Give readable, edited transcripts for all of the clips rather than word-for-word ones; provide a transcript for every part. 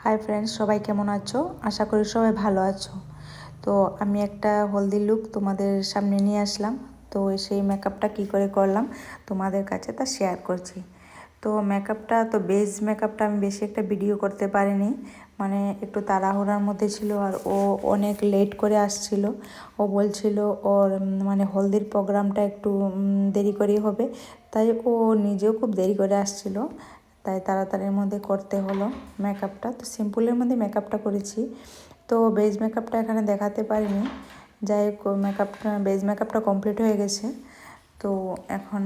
Hi friends, সবাই কেমন আছো? আশা করি সবাই ভালো আছো। তো আমি একটা হলদি লুক তোমাদের সামনে নিয়ে আসলাম। তো সেই মেকআপটা কি করে করলাম তোমাদের কাছে তা শেয়ার করছি। তো মেকআপটা তো বেস মেকআপটা আমি বেশি একটা ভিডিও করতে পারিনি, মানে একটু তাড়াহুড়ার মধ্যে ছিল। আর ও অনেক লেট করে আসছিল। ও বলছিল ওর মানে হলদির প্রোগ্রামটা একটু দেরি করেই হবে, তাই ও নিজেও খুব দেরি করে আসছিল। তাই তাড়াতাড়ির মধ্যে করতে হলো মেকআপটা। তো সিম্পলের মধ্যে মেকআপটা করেছি। তো বেজ মেকআপটা এখানে দেখাতে পারিনি। যাই হোক, মেকআপটা বেজ মেকআপটা কমপ্লিট হয়ে গেছে। তো এখন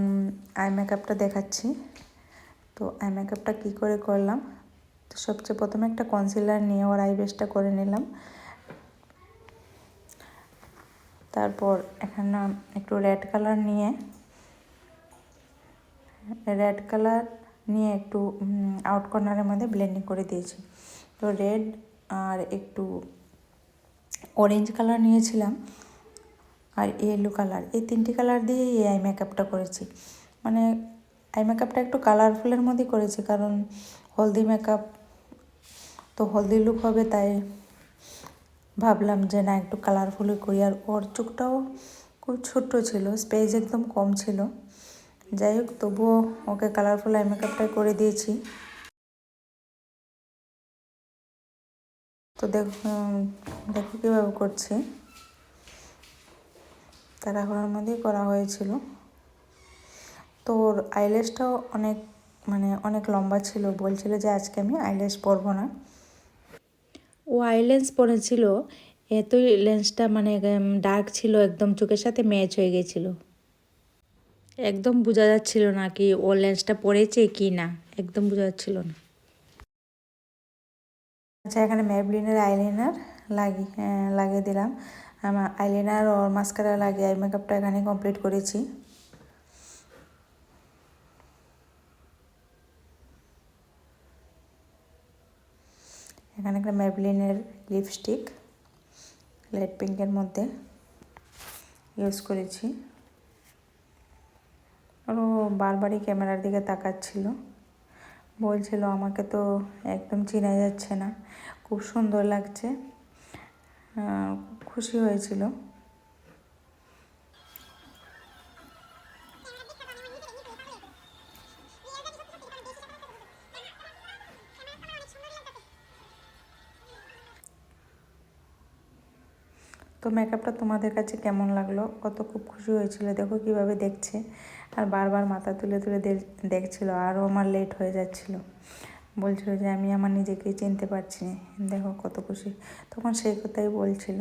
আই মেকআপটা দেখাচ্ছি। তো আই মেকআপটা কী করে করলাম, তো সবচেয়ে প্রথমে একটা কনসিলার নিয়ে ওর আই বেসটা করে নিলাম। তারপর এখানে একটু রেড কালার নিয়ে একটু আউট কর্নারের মধ্যে ব্লেন্ডিং করে দিয়েছি। তো রেড আর একটু অরেঞ্জ কালার নিয়েছিলাম আর ইয়েলো কালার, এই তিনটি কালার দিয়ে এই আই মেকআপটা করেছি। মানে আই মেকআপটা একটু কালারফুলের মধ্যে করেছি, কারণ হলদি মেকআপ তো হলদি লুক হবে, তাই ভাবলাম যে না একটু কালারফুলই করি। আর ওর চোখটাও খুব ছোট্ট ছিল, স্পেস একদম কম ছিল। যাই হোক, তবুও ওকে কালারফুল আই মেকআপটাই করে দিয়েছি। তো দেখো কীভাবে করছি, তাড়াহুড়োর মধ্যেই করা হয়েছিল। তো ওর আইল্যাশটাও অনেক লম্বা ছিল। বলছিল যে আজকে আমি আইল্যাশ পরবো না। ও আইল্যাশ পরেছিল, এতই লেন্সটা ডার্ক ছিল, একদম চোখের সাথে ম্যাচ হয়ে গেছিলো। একদম বোঝা যাচ্ছিল না কি ও লেন্সটা পরেছে কি না, একদম বোঝা যাচ্ছিল না। আচ্ছা, এখানে ম্যাবলিনের আইলাইনার লাগিয়ে দিলাম। আমার আইলাইনার ওর মাস্কারা লাগিয়ে আই মেকআপটা এখানে কমপ্লিট করেছি। এখানে একটা ম্যাবলিনের লিপস্টিক লাইট পিঙ্কের মধ্যে ইউজ করেছি। আর ও বারবারই ক্যামেরার দিকে তাকাচ্ছিল, বলছিল আমাকে তো একদম চেনা যাচ্ছে না, খুব সুন্দর লাগছে। খুব খুশি হয়েছিল। তো মেকআপটা তোমাদের কাছে কেমন লাগলো? কত খুব খুশি হয়েছিল, দেখো কিভাবে দেখছে আর বারবার মাথা তুলে তুলে দেখছিল। আরও আমার লেট হয়ে যাচ্ছিল, বলছিল যে আমি আমার নিজেকেই চিনতে পারছি না। দেখো কত খুশি, তখন সেই কথাই বলছিল।